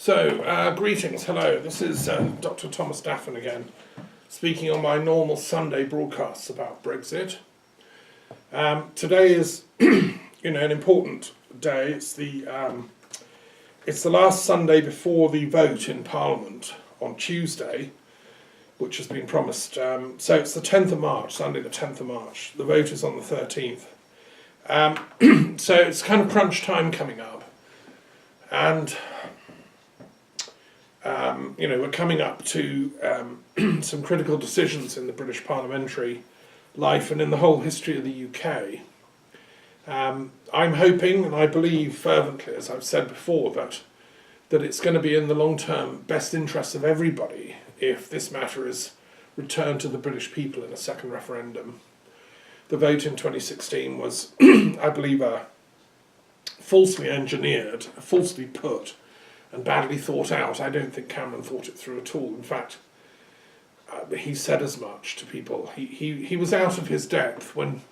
Greetings, hello. This is Dr. Thomas Daffin again, speaking on my normal Sunday broadcasts about Brexit. Today is, an important day. It's the last Sunday before the vote in Parliament on Tuesday, which has been promised. So it's the 10th of March, Sunday the 10th of March. The vote is on the 13th. So it's kind of crunch time coming up, and we're coming up to some critical decisions in the British parliamentary life and in the whole history of the UK. I'm hoping, and I believe fervently, as I've said before, that it's going to be in the long-term best interests of everybody if this matter is returned to the British people in a second referendum. The vote in 2016 was, I believe, falsely engineered, falsely put, and badly thought out. I don't think Cameron thought it through at all. In fact, he said as much to people. He was out of his depth when,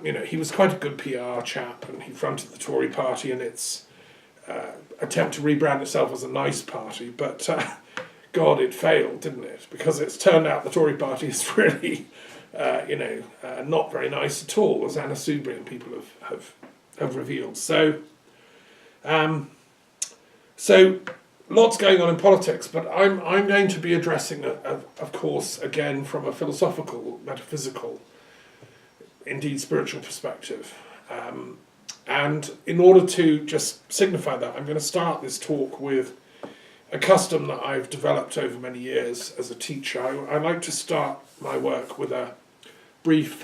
he was quite a good PR chap, and he fronted the Tory party in its attempt to rebrand itself as a nice party. But God, it failed, didn't it? Because it's turned out the Tory party is really, not very nice at all, as Anna Soubry and people have revealed. So lots going on in politics, but I'm going to be addressing, of course, again from a philosophical, metaphysical, indeed spiritual perspective. And in order to just signify that, I'm going to start this talk with a custom that I've developed over many years as a teacher. I like to start my work with a brief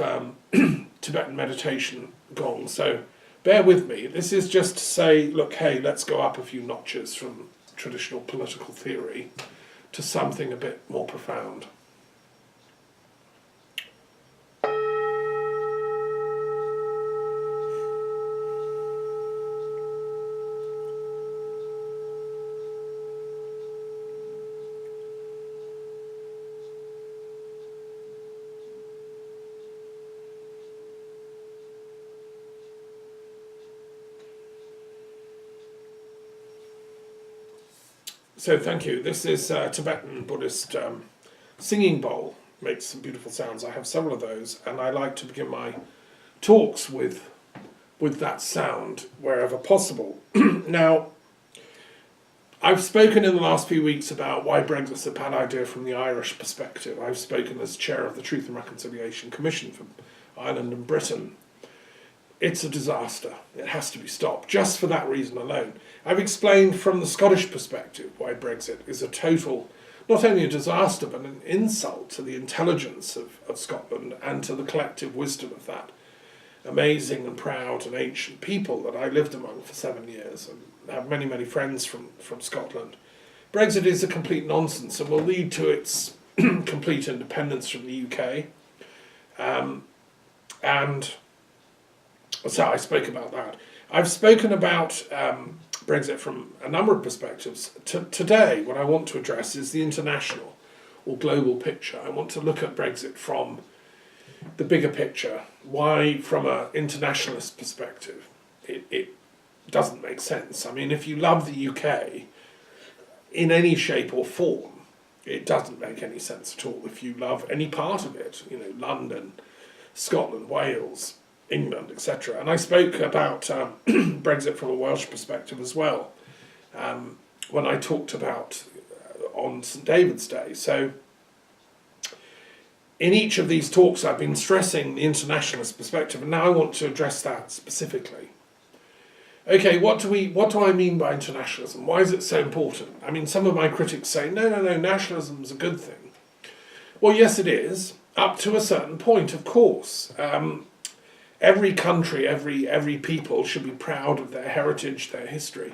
Tibetan meditation gong. So bear with me. This is just to say, look, hey, let's go up a few notches from traditional political theory to something a bit more profound. So thank you. This is Tibetan Buddhist singing bowl. Makes some beautiful sounds. I have several of those, and I like to begin my talks with that sound wherever possible. Now, I've spoken in the last few weeks about why Brexit's a bad idea from the Irish perspective. I've spoken as chair of the Truth and Reconciliation Commission for Ireland and Britain. It's a disaster. It has to be stopped, just for that reason alone. I've explained from the Scottish perspective why Brexit is a total, not only a disaster, but an insult to the intelligence of Scotland and to the collective wisdom of that amazing and proud and ancient people that I lived among for 7 years and have many, many friends from Scotland. Brexit is a complete nonsense and will lead to its complete independence from the UK. So I spoke about that. I've spoken about Brexit from a number of perspectives. Today, what I want to address is the international or global picture. I want to look at Brexit from the bigger picture. Why, from an internationalist perspective, it doesn't make sense. I mean, if you love the UK in any shape or form, it doesn't make any sense at all. If you love any part of it, London, Scotland, Wales, England, etc. And I spoke about Brexit from a Welsh perspective as well when I talked about on St David's Day. So in each of these talks I've been stressing the internationalist perspective, and now I want to address that specifically. Okay, what do I mean by internationalism? Why is it so important? I mean, some of my critics say, no, nationalism is a good thing. Well, yes, it is, up to a certain point, of course. Every country, every people should be proud of their heritage, their history,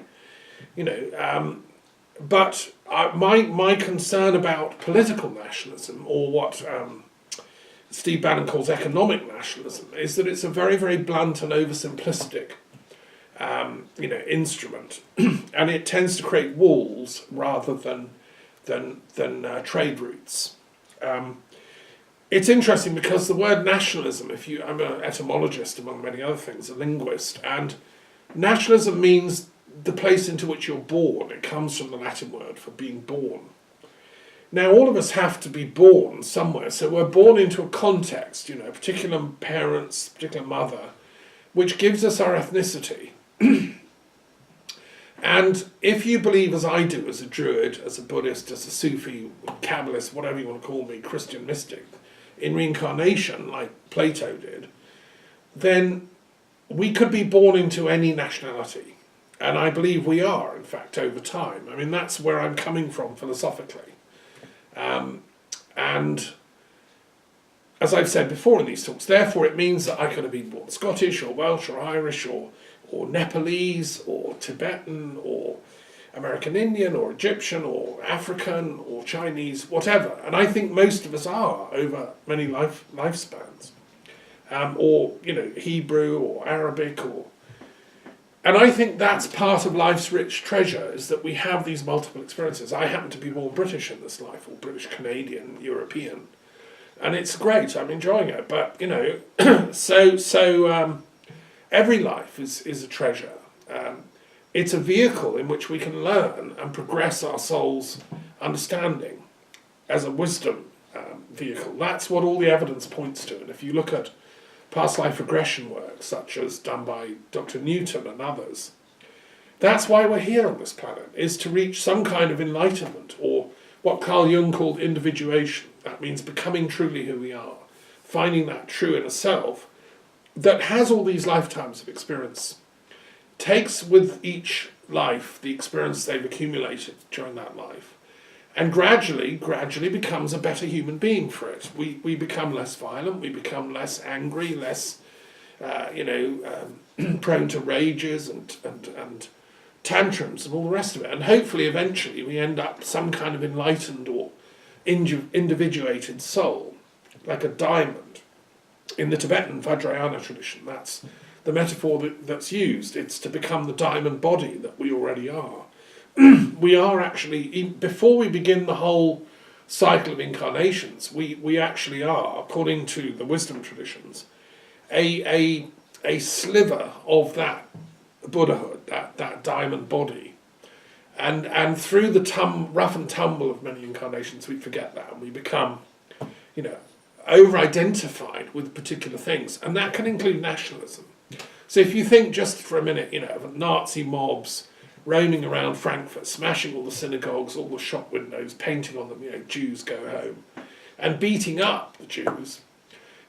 But my concern about political nationalism, or what Steve Bannon calls economic nationalism, is that it's a very, very blunt and oversimplistic, instrument, and it tends to create walls rather than trade routes. It's interesting because the word nationalism, I'm an etymologist among many other things, a linguist, and nationalism means the place into which you're born. It comes from the Latin word for being born. Now, all of us have to be born somewhere, so we're born into a context, particular parents, particular mother, which gives us our ethnicity. And if you believe, as I do, as a Druid, as a Buddhist, as a Sufi, Kabbalist, whatever you want to call me, Christian mystic, in reincarnation, like Plato did, then we could be born into any nationality. And I believe we are, in fact, over time. I mean, that's where I'm coming from philosophically. And as I've said before in these talks, therefore it means that I could have been born Scottish or Welsh or Irish or Nepalese or Tibetan or American Indian or Egyptian or African or Chinese, whatever. And I think most of us are over many lifespans. Or Hebrew or Arabic and I think that's part of life's rich treasure, is that we have these multiple experiences. I happen to be more British in this life, or British, Canadian, European, and it's great. I'm enjoying it. But so every life is a treasure. It's a vehicle in which we can learn and progress our soul's understanding as a wisdom vehicle. That's what all the evidence points to. And if you look at past life regression work, such as done by Dr. Newton and others, that's why we're here on this planet, is to reach some kind of enlightenment, or what Carl Jung called individuation. That means becoming truly who we are, finding that true inner self that has all these lifetimes of experience, takes with each life the experience they've accumulated during that life, and gradually becomes a better human being for it. We become less violent, we become less angry, less prone to rages and tantrums and all the rest of it. And hopefully eventually we end up some kind of enlightened or individuated soul, like a diamond. In the Tibetan Vajrayana tradition, that's the metaphor that's used. It's to become the diamond body that we already are. We are actually, before we begin the whole cycle of incarnations, we actually are, according to the wisdom traditions, a sliver of that Buddhahood, that diamond body. And through the rough and tumble of many incarnations, we forget that, and we become, over-identified with particular things. And that can include nationalism. So if you think just for a minute, of Nazi mobs roaming around Frankfurt, smashing all the synagogues, all the shop windows, painting on them, Jews go home, and beating up the Jews,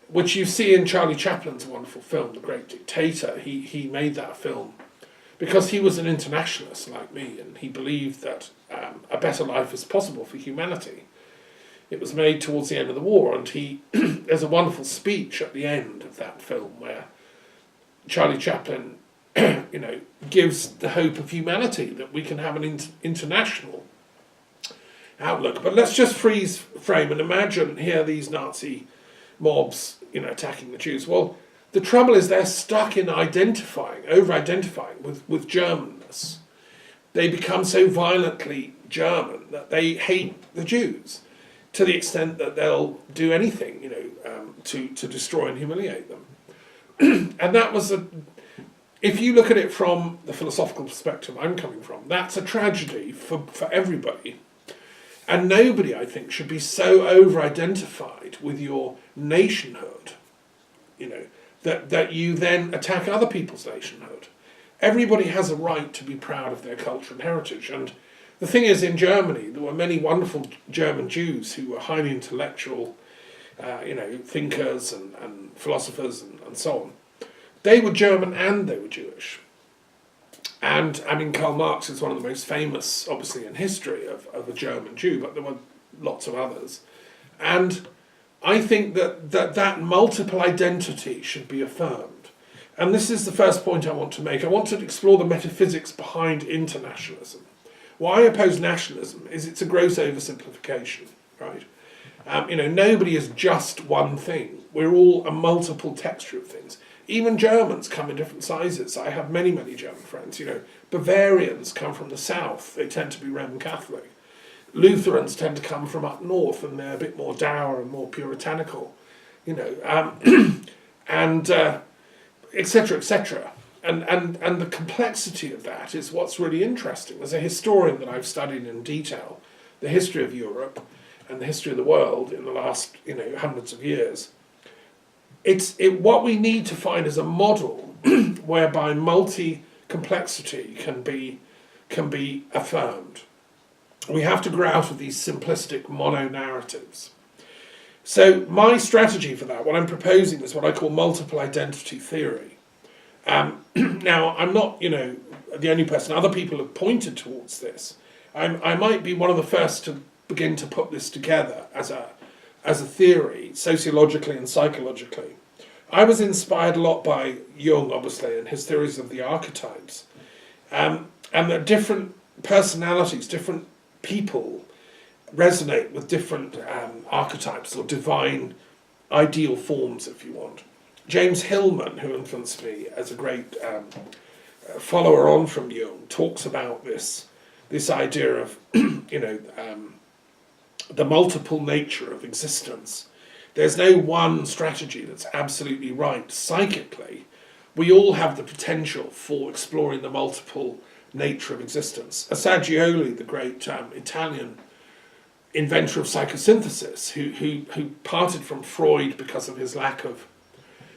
which you see in Charlie Chaplin's wonderful film, The Great Dictator. He made that film because he was an internationalist like me, and he believed that a better life is possible for humanity. It was made towards the end of the war, and there's a wonderful speech at the end of that film where Charlie Chaplin gives the hope of humanity, that we can have an international outlook. But let's just freeze frame and imagine here these Nazi mobs, attacking the Jews. Well, the trouble is they're stuck in over-identifying with Germanness. They become so violently German that they hate the Jews to the extent that they'll do anything, to destroy and humiliate them. And that was if you look at it from the philosophical perspective I'm coming from, that's a tragedy for everybody. And nobody, I think, should be so over-identified with your nationhood, that you then attack other people's nationhood. Everybody has a right to be proud of their culture and heritage. And the thing is, in Germany, there were many wonderful German Jews who were highly intellectual, thinkers and philosophers and so on. They were German and they were Jewish. And, Karl Marx is one of the most famous, obviously, in history of a German Jew, but there were lots of others. And I think that multiple identity should be affirmed. And this is the first point I want to make. I want to explore the metaphysics behind internationalism. Why I oppose nationalism is it's a gross oversimplification, right? Nobody is just one thing. We're all a multiple texture of things. Even Germans come in different sizes. I have many, many German friends. Bavarians come from the south. They tend to be Roman Catholic. Lutherans tend to come from up north, and they're a bit more dour and more puritanical, and etc., etc. and the complexity of that is what's really interesting. As a historian that I've studied in detail the history of Europe and the history of the world in the last hundreds of years, what we need to find is a model whereby multi-complexity can be affirmed. We have to grow out of these simplistic mono-narratives. So my strategy for that, what I'm proposing, is what I call multiple identity theory. Now, I'm not, the only person. Other people have pointed towards this. I might be one of the first to begin to put this together as a theory, sociologically and psychologically. I was inspired a lot by Jung, obviously, and his theories of the archetypes. And that different personalities, different people resonate with different archetypes or divine ideal forms, if you want. James Hillman, who influenced me as a great follower on from Jung, talks about this idea of the multiple nature of existence. There's no one strategy that's absolutely right psychically. We all have the potential for exploring the multiple nature of existence. Assagioli, the great Italian inventor of psychosynthesis, who parted from Freud because of his lack of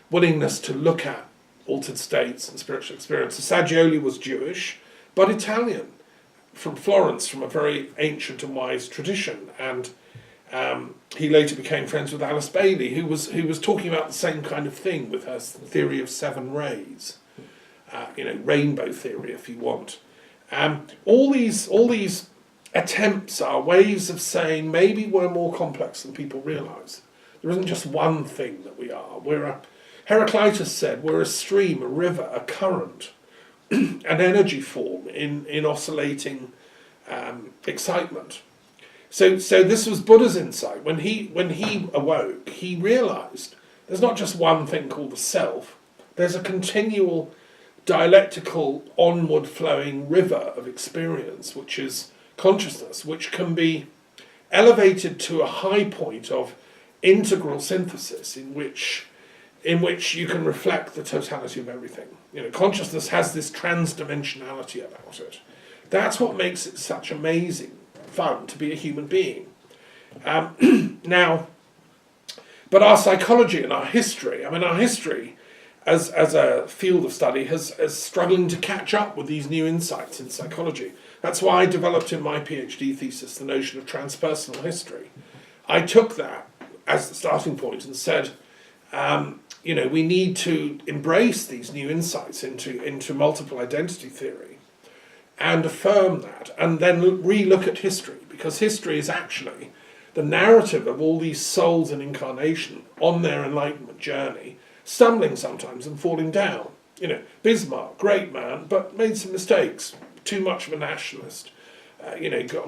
willingness to look at altered states and spiritual experience. Assagioli was Jewish, but Italian, from Florence, from a very ancient and wise tradition, and he later became friends with Alice Bailey, who was talking about the same kind of thing with her theory of 7 rays, rainbow theory, if you want. All these attempts are ways of saying maybe we're more complex than people realise. There isn't just one thing that we are. Heraclitus said we're a stream, a river, a current, an energy form in oscillating excitement. So this was Buddha's insight. When he awoke, he realised there's not just one thing called the self. There's a continual dialectical onward flowing river of experience, which is consciousness, which can be elevated to a high point of integral synthesis in which you can reflect the totality of everything. Consciousness has this trans-dimensionality about it. That's what makes it such amazing fun to be a human being. Now, but our psychology and our history, as a field of study has struggling to catch up with these new insights in psychology. That's why I developed in my PhD thesis the notion of transpersonal history. I took that as the starting point and said, we need to embrace these new insights into multiple identity theory and affirm that, and then re-look at history, because history is actually the narrative of all these souls in incarnation on their enlightenment journey, stumbling sometimes and falling down. Bismarck, great man, but made some mistakes, too much of a nationalist,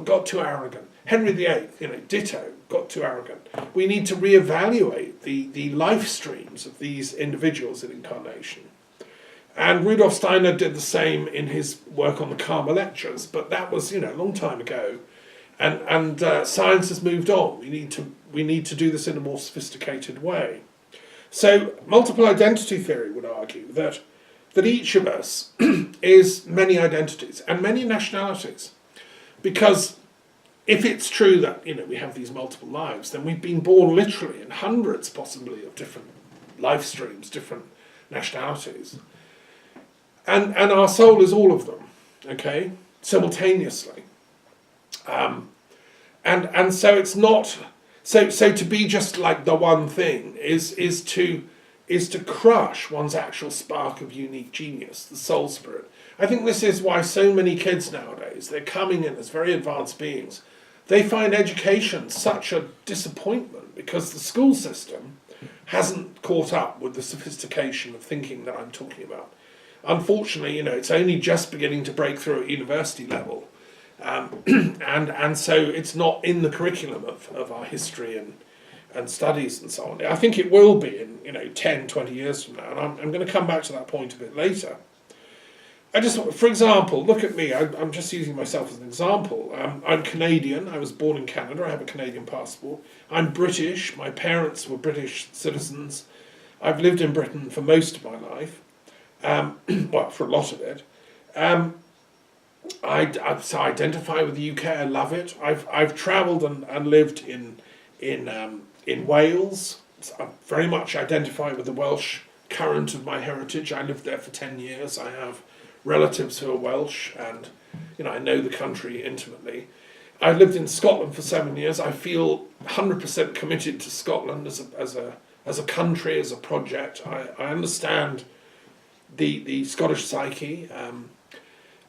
got too arrogant. Henry VIII, ditto, got too arrogant. We need to reevaluate the life streams of these individuals in incarnation. And Rudolf Steiner did the same in his work on the Karma lectures, but that was, a long time ago. And science has moved on. We need to do this in a more sophisticated way. So multiple identity theory would argue that each of us is many identities and many nationalities. Because if it's true that we have these multiple lives, then we've been born literally in hundreds possibly of different life streams, different nationalities. And our soul is all of them, okay, simultaneously. And so it's not so to be just like the one thing is to crush one's actual spark of unique genius, the soul spirit. I think this is why so many kids nowadays, they're coming in as very advanced beings. They find education such a disappointment because the school system hasn't caught up with the sophistication of thinking that I'm talking about. Unfortunately, it's only just beginning to break through at university level. And so it's not in the curriculum of our history and studies and so on. I think it will be in 10, 20 years from now, and I'm going to come back to that point a bit later. For example, look at me. I'm just using myself as an example. I'm Canadian. I was born in Canada. I have a Canadian passport. I'm British. My parents were British citizens. I've lived in Britain for most of my life. well, for a lot of it. So I identify with the UK. I love it. I've travelled and lived in Wales. So I very much identify with the Welsh current of my heritage. I lived there for 10 years. I have relatives who are Welsh, and I know the country intimately. I lived in Scotland for 7 years. I feel 100% committed to Scotland as a country, as a project. I understand the Scottish psyche,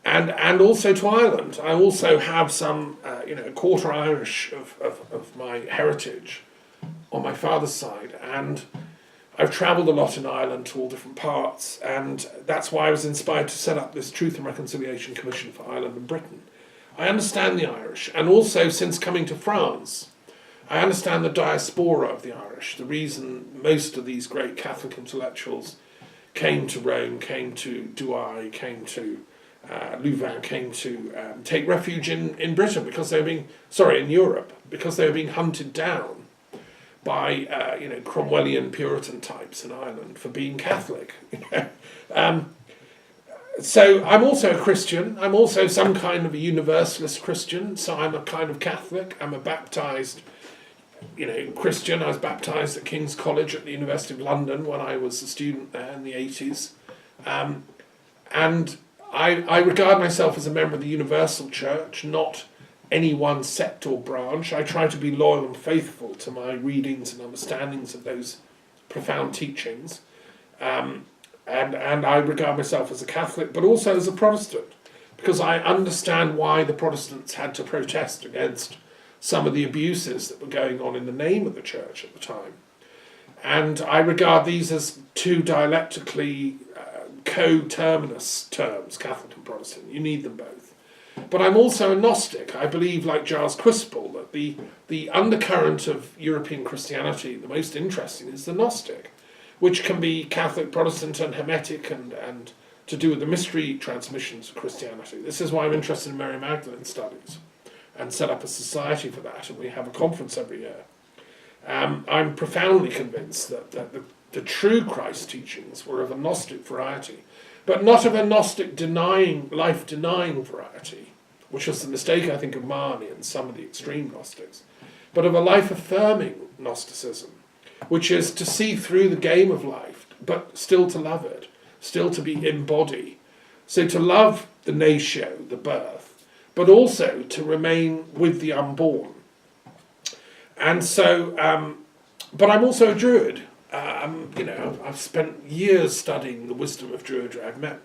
and also to Ireland. I also have some, a quarter Irish of my heritage on my father's side, and I've travelled a lot in Ireland to all different parts, and that's why I was inspired to set up this Truth and Reconciliation Commission for Ireland and Britain. I understand the Irish, and also since coming to France, I understand the diaspora of the Irish, the reason most of these great Catholic intellectuals came to Rome, came to Douai, came to Louvain, came to take refuge in Britain, because they were in Europe, because they were being hunted down by Cromwellian Puritan types in Ireland for being Catholic. So I'm also a Christian. I'm also some kind of a universalist Christian. So I'm a kind of Catholic. I'm a baptised, Christian. I was baptised at King's College at the University of London when I was a student there in the 80s, and I regard myself as a member of the Universal Church, not any one sect or branch. I try to be loyal and faithful to my readings and understandings of those profound teachings. And I regard myself as a Catholic, but also as a Protestant, because I understand why the Protestants had to protest against some of the abuses that were going on in the name of the Church at the time. And I regard these as two dialectically coterminous terms, Catholic and Protestant. You need them both. But I'm also a Gnostic. I believe, like Giles Quispel, that the undercurrent of European Christianity, the most interesting, is the Gnostic, which can be Catholic, Protestant, and Hermetic, and to do with the mystery transmissions of Christianity. This is why I'm interested in Mary Magdalene studies, and set up a society for that, and we have a conference every year. I'm profoundly convinced that the true Christ teachings were of a Gnostic variety, but not of a Gnostic life-denying variety, which was the mistake, I think, of Marnie and some of the extreme Gnostics, but of a life-affirming Gnosticism, which is to see through the game of life, but still to love it, still to be embodied. So to love the natio, the birth, but also to remain with the unborn. And so, but I'm also a Druid. I've spent years studying the wisdom of Druidry. I've met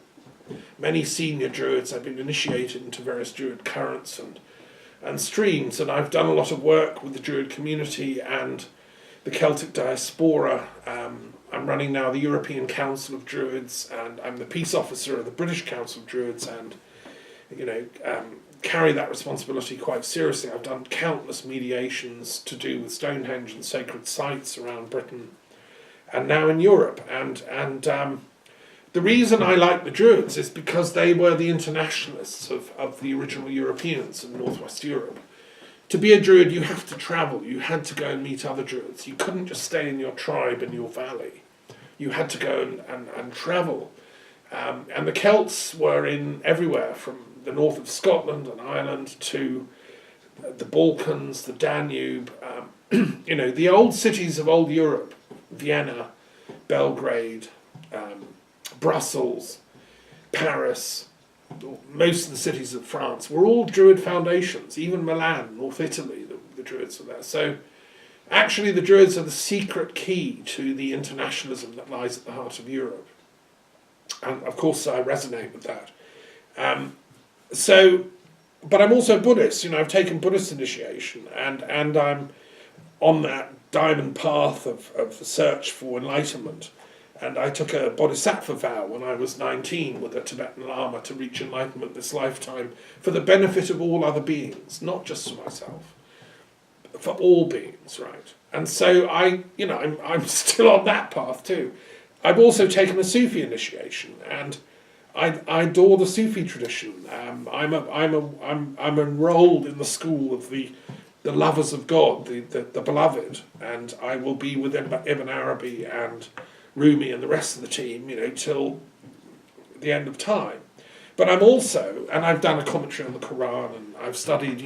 many senior Druids. I've been initiated into various Druid currents and streams, and I've done a lot of work with the Druid community and the Celtic diaspora. I'm running now the European Council of Druids, and I'm the peace officer of the British Council of Druids, and carry that responsibility quite seriously. I've done countless mediations to do with Stonehenge and sacred sites around Britain, and now in Europe. And the reason I like the Druids is because they were the internationalists of the original Europeans in Northwest Europe. To be a Druid, you have to travel. You had to go and meet other Druids. You couldn't just stay in your tribe, in your valley. You had to go and travel. And the Celts were in everywhere, from the north of Scotland and Ireland to the Balkans, the Danube. The old cities of old Europe, Vienna, Belgrade, Brussels, Paris, most of the cities of France were all Druid foundations. Even Milan, North Italy, the Druids were there. So actually the Druids are the secret key to the internationalism that lies at the heart of Europe. And of course I resonate with that. But I'm also Buddhist. I've taken Buddhist initiation, and I'm on that diamond path of the search for enlightenment. And I took a bodhisattva vow when I was 19 with a Tibetan Lama to reach enlightenment this lifetime for the benefit of all other beings, not just for myself, for all beings, right? And so I'm still on that path too. I've also taken a Sufi initiation, and I adore the Sufi tradition. I'm enrolled in the school of the lovers of God, the beloved, and I will be with Ibn Arabi and Rumi and the rest of the team, till the end of time. But I'm also, and I've done a commentary on the Quran, and I've studied,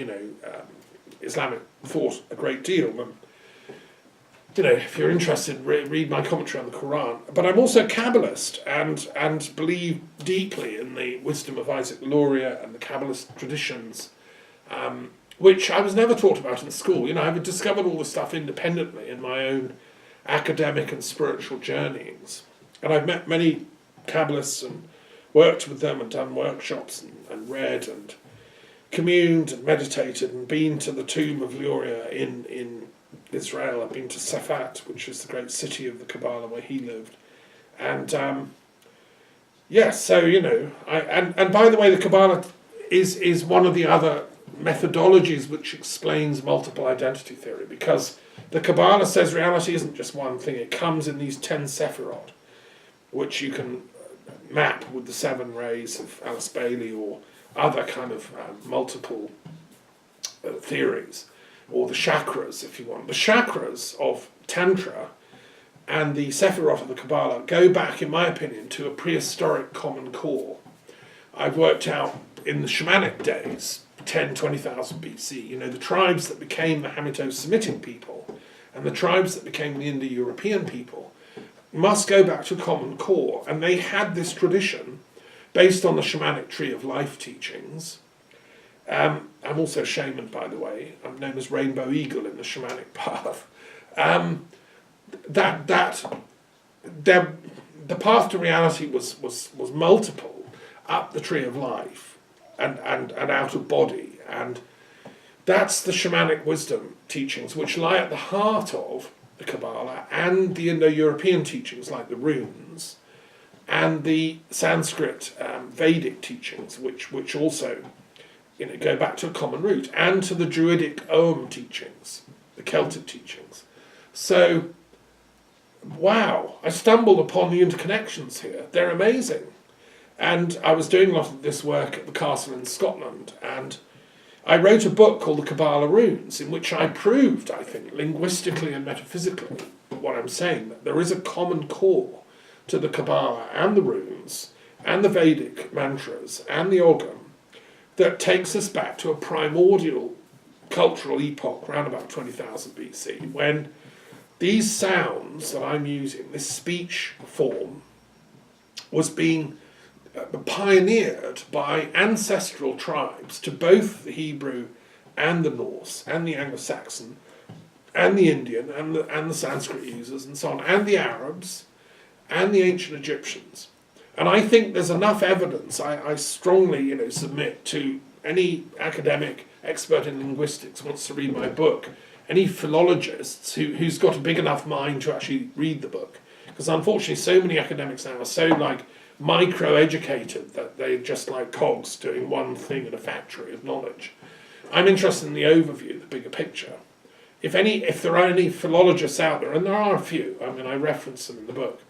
Islamic thought a great deal. And, if you're interested, read my commentary on the Quran. But I'm also a Kabbalist and believe deeply in the wisdom of Isaac Luria and the Kabbalist traditions, which I was never taught about in school. I've discovered all this stuff independently in my own academic and spiritual journeyings. And I've met many Kabbalists and worked with them and done workshops and read and communed and meditated and been to the tomb of Luria in Israel. I've been to Safat, which is the great city of the Kabbalah where he lived. And and by the way, the Kabbalah is one of the other methodologies which explains multiple identity theory, because the Kabbalah says reality isn't just one thing. It comes in these 10 sephirot, which you can map with the 7 rays of Alice Bailey or other kind of multiple theories, or the chakras, if you want. The chakras of Tantra and the sephirot of the Kabbalah go back, in my opinion, to a prehistoric common core. I've worked out in the shamanic days, 20,000 BC, the tribes that became the Hamito-Semitic people and the tribes that became the Indo-European people must go back to a common core. And they had this tradition based on the shamanic tree of life teachings. I'm also a shaman, by the way. I'm known as Rainbow Eagle in the shamanic path. The path to reality was multiple up the tree of life and out of body. And that's the shamanic wisdom teachings, which lie at the heart of the Kabbalah and the Indo-European teachings like the runes and the Sanskrit Vedic teachings, which also go back to a common root, and to the Druidic Ogham teachings, the Celtic teachings. So, wow, I stumbled upon the interconnections here. They're amazing. And I was doing a lot of this work at the castle in Scotland, and I wrote a book called The Kabbalah Runes, in which I proved, I think, linguistically and metaphysically, what I'm saying, that there is a common core to the Kabbalah and the runes, and the Vedic mantras, and the Ogham, that takes us back to a primordial cultural epoch around about 20,000 BC, when these sounds that I'm using, this speech form, was being pioneered by ancestral tribes to both the Hebrew and the Norse and the Anglo-Saxon and the Indian and the Sanskrit users and so on, and the Arabs and the ancient Egyptians. And I think there's enough evidence, I strongly submit to any academic expert in linguistics wants to read my book, any philologists who's got a big enough mind to actually read the book. Because unfortunately so many academics now are so micro-educated that they're just like cogs doing one thing in a factory of knowledge. I'm interested in the overview, the bigger picture. If there are any philologists out there, and there are a few, I reference them in the book,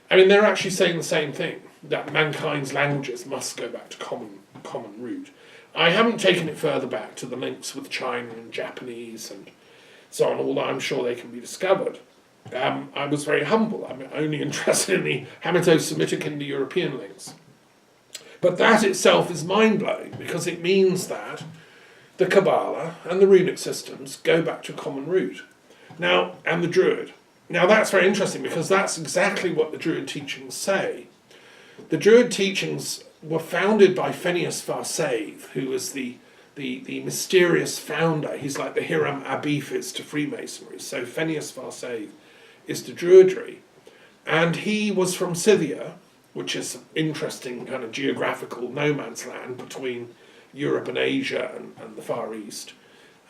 they're actually saying the same thing, that mankind's languages must go back to common root. I haven't taken it further back to the links with China and Japanese and so on, although I'm sure they can be discovered. I was very humble. I'm only interested in the Hamito-Semitic Indo-European links. But that itself is mind-blowing, because it means that the Kabbalah and the runic systems go back to a common root. Now, and the Druid. Now that's very interesting, because that's exactly what the Druid teachings say. The Druid teachings were founded by Phineas Farsave, who was the mysterious founder. He's like the Hiram Abiphis to Freemasonry. So Phineas Farsave is to Druidry. And he was from Scythia, which is an interesting kind of geographical no man's land between Europe and Asia and the Far East.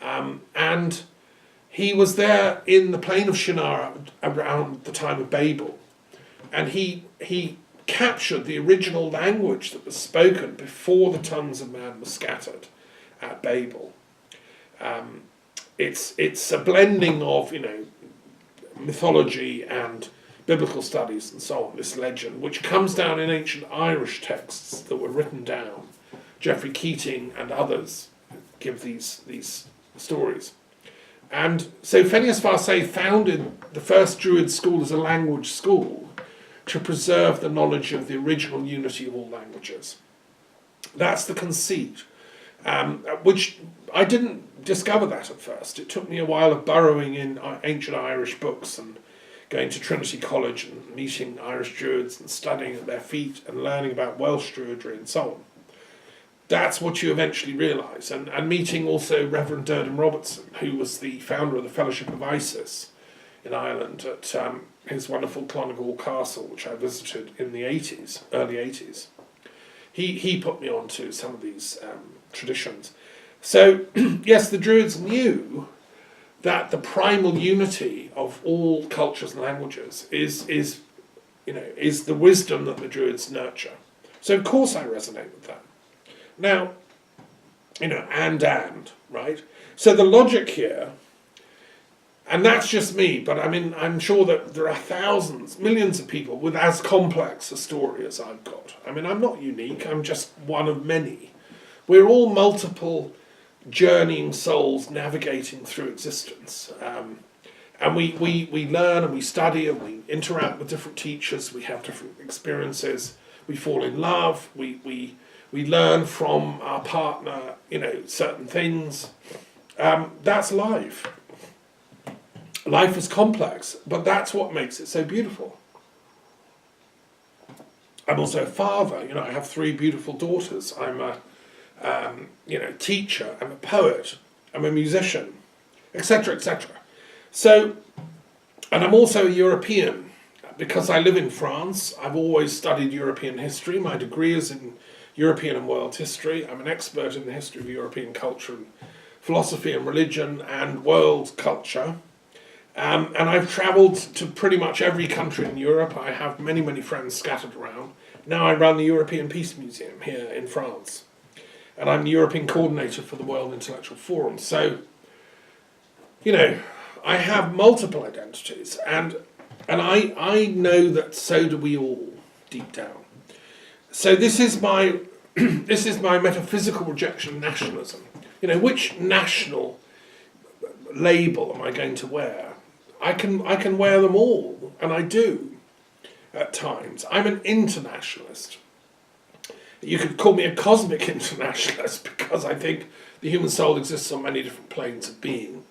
And he was there in the plain of Shinar around the time of Babel. And he captured the original language that was spoken before the tongues of man were scattered at Babel. It's a blending of, mythology and biblical studies and so on, this legend, which comes down in ancient Irish texts that were written down. Geoffrey Keating and others give these stories. And so Phineas Farsave founded the first Druid school as a language school to preserve the knowledge of the original unity of all languages. That's the conceit, which I didn't discover that at first. It took me a while of burrowing in ancient Irish books and going to Trinity College and meeting Irish Druids and studying at their feet and learning about Welsh Druidry and so on. That's what you eventually realise. And meeting also Reverend Durden Robertson, who was the founder of the Fellowship of Isis in Ireland at his wonderful Clonagall Castle, which I visited in the early 80s. He put me on to some of these traditions. So, yes, the Druids knew that the primal unity of all cultures and languages is the wisdom that the Druids nurture. So of course I resonate with that. Now, and, right? So the logic here, and that's just me, but I mean, I'm sure that there are thousands, millions of people with as complex a story as I've got. I mean, I'm not unique, I'm just one of many. We're all multiple journeying souls navigating through existence. And we learn and we study and we interact with different teachers, we have different experiences, we fall in love, we learn from our partner, certain things. That's life. Life is complex, but that's what makes it so beautiful. I'm also a father, I have 3 beautiful daughters. I'm a teacher, I'm a poet, I'm a musician, etc., etc. So, and I'm also a European. Because I live in France, I've always studied European history. My degree is in European and world history. I'm an expert in the history of European culture and philosophy and religion and world culture. And I've travelled to pretty much every country in Europe. I have many, many friends scattered around. Now I run the European Peace Museum here in France. And I'm the European coordinator for the World Intellectual Forum. So, I have multiple identities. And I know that so do we all, deep down. So this is my metaphysical rejection of nationalism. Which national label am I going to wear? I can wear them all, and I do at times. I'm an internationalist. You could call me a cosmic internationalist because I think the human soul exists on many different planes of being.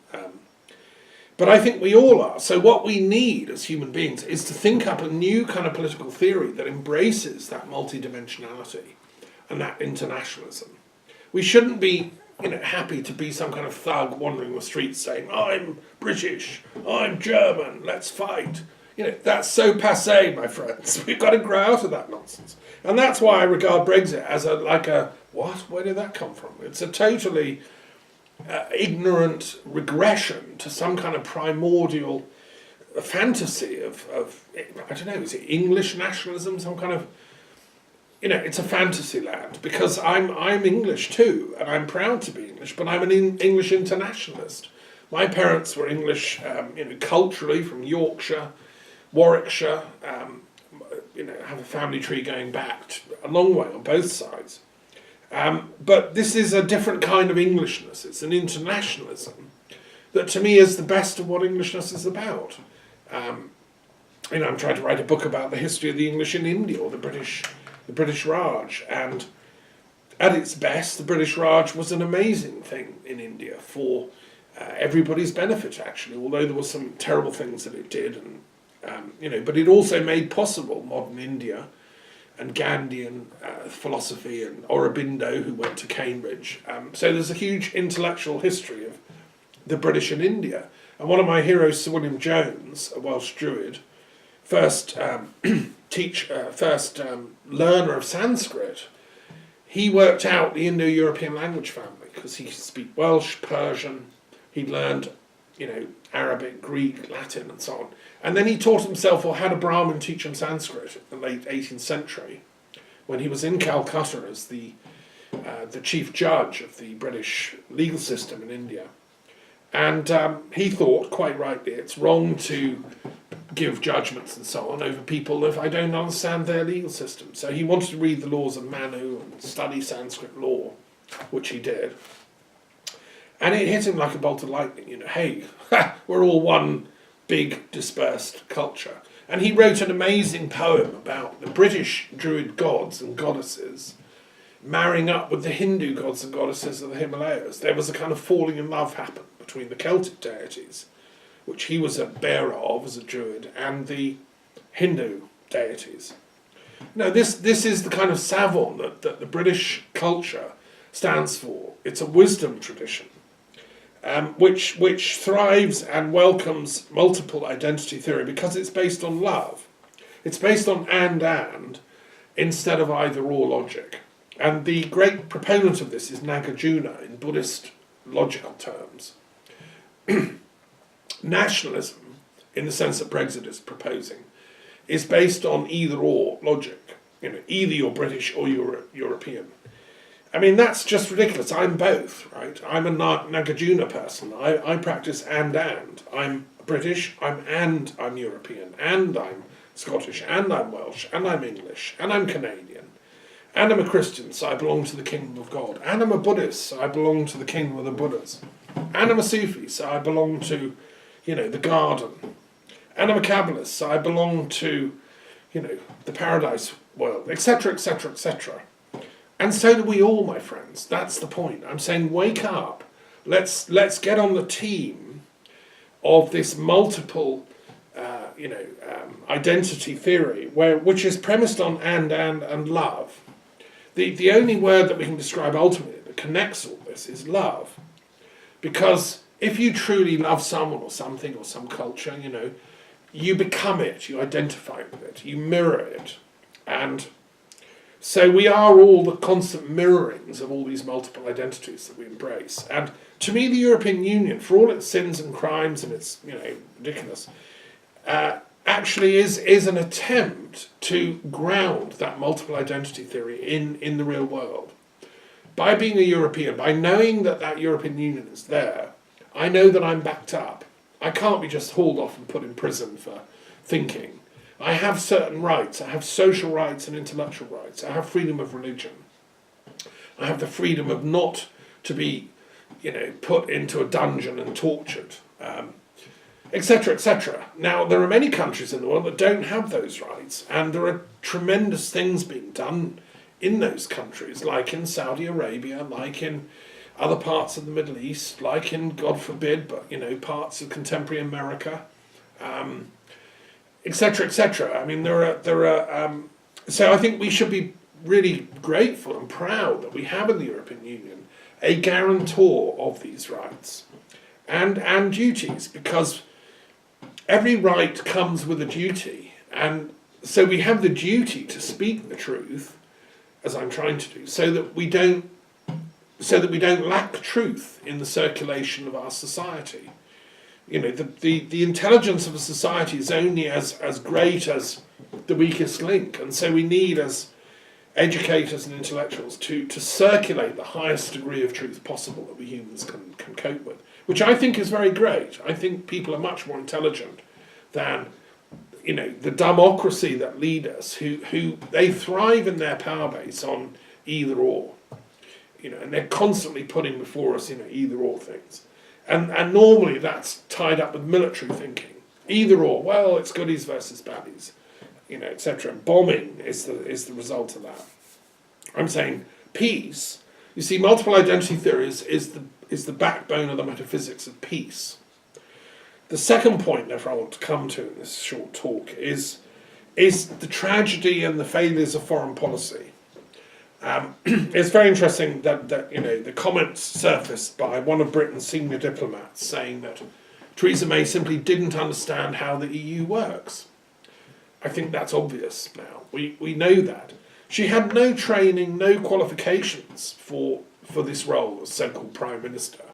But I think we all are. So what we need as human beings is to think up a new kind of political theory that embraces that multidimensionality and that internationalism. We shouldn't be happy to be some kind of thug wandering the streets saying, I'm British, I'm German, let's fight. That's so passé, my friends. We've got to grow out of that nonsense. And that's why I regard Brexit as what? Where did that come from? It's a totally ignorant regression to some kind of primordial fantasy of I don't know, is it English nationalism? Some kind of, it's a fantasy land, because I'm English too, and I'm proud to be English, but I'm an English internationalist. My parents were English, culturally from Yorkshire, Warwickshire, have a family tree going back a long way on both sides. But this is a different kind of Englishness. It's an internationalism that to me is the best of what Englishness is about. I'm trying to write a book about the history of the English in India, or the British Raj, and at its best, the British Raj was an amazing thing in India for everybody's benefit, actually, although there were some terrible things that it did, and but it also made possible modern India and Gandhian philosophy, and Aurobindo, who went to Cambridge. So there's a huge intellectual history of the British in India. And one of my heroes, Sir William Jones, a Welsh Druid, first learner of Sanskrit, he worked out the Indo-European language family because he could speak Welsh, Persian, he learned, Arabic, Greek, Latin, and so on. And then he taught himself, or had a Brahmin teach him Sanskrit in the late 18th century, when he was in Calcutta as the chief judge of the British legal system in India. And he thought, quite rightly, it's wrong to give judgments and so on over people if I don't understand their legal system. So he wanted to read the laws of Manu and study Sanskrit law, which he did. And it hit him like a bolt of lightning, hey, we're all one big dispersed culture. And he wrote an amazing poem about the British Druid gods and goddesses marrying up with the Hindu gods and goddesses of the Himalayas. There was a kind of falling in love happened between the Celtic deities, which he was a bearer of as a Druid, and the Hindu deities. Now, this is the kind of savant that the British culture stands for. It's a wisdom tradition, which thrives and welcomes multiple identity theory because it's based on love. It's based on and instead of either or logic. And the great proponent of this is Nagarjuna in Buddhist logical terms. Nationalism, in the sense that Brexit is proposing, is based on either or logic. Either you're British or you're European. I mean, that's just ridiculous. I'm both, right? I'm a Nagarjuna person. I practice and. I'm British, I'm European, and I'm Scottish, and I'm Welsh, and I'm English, and I'm Canadian. And I'm a Christian, so I belong to the kingdom of God. And I'm a Buddhist, so I belong to the kingdom of the Buddhas. And I'm a Sufi, so I belong to, the garden. And I'm a Kabbalist, so I belong to, the paradise world, etc., etc., etc. And so do we all, my friends. That's the point. I'm saying, wake up. Let's get on the team of this multiple, identity theory, which is premised on and love. The only word that we can describe ultimately that connects all this is love. Because if you truly love someone or something or some culture, you become it, you identify with it, you mirror it. And so we are all the constant mirrorings of all these multiple identities that we embrace. And to me, the European Union, for all its sins and crimes and its, ridiculous, actually is an attempt to ground that multiple identity theory in the real world. By being a European, by knowing that European Union is there, I know that I'm backed up. I can't be just hauled off and put in prison for thinking. I have certain rights. I have social rights and intellectual rights. I have freedom of religion. I have the freedom of not to be, put into a dungeon and tortured. Etc., etc. Now, there are many countries in the world that don't have those rights, and there are tremendous things being done in those countries, like in Saudi Arabia, like in other parts of the Middle East, like in, God forbid, but parts of contemporary America, etc., etc. I mean, there are. So I think we should be really grateful and proud that we have in the European Union a guarantor of these rights and duties, because every right comes with a duty, and so we have the duty to speak the truth, as I'm trying to do, so that we don't lack truth in the circulation of our society. The intelligence of a society is only as great as the weakest link, and so we need, as educators and intellectuals, to circulate the highest degree of truth possible that we humans can cope with, which I think is very great. I think people are much more intelligent than the democracy that lead us, who they thrive in their power base on either or, and they're constantly putting before us either or things, and normally that's tied up with military thinking. Either or, well, it's goodies versus baddies, etc. Bombing is the result of that. I'm saying peace. You see, multiple identity theories is the backbone of the metaphysics of peace. The second point, therefore, I want to come to in this short talk is the tragedy and the failures of foreign policy. It's very interesting that the comments surfaced by one of Britain's senior diplomats saying that Theresa May simply didn't understand how the EU works. I think that's obvious now. We know that. She had no training, no qualifications for this role as so-called Prime Minister.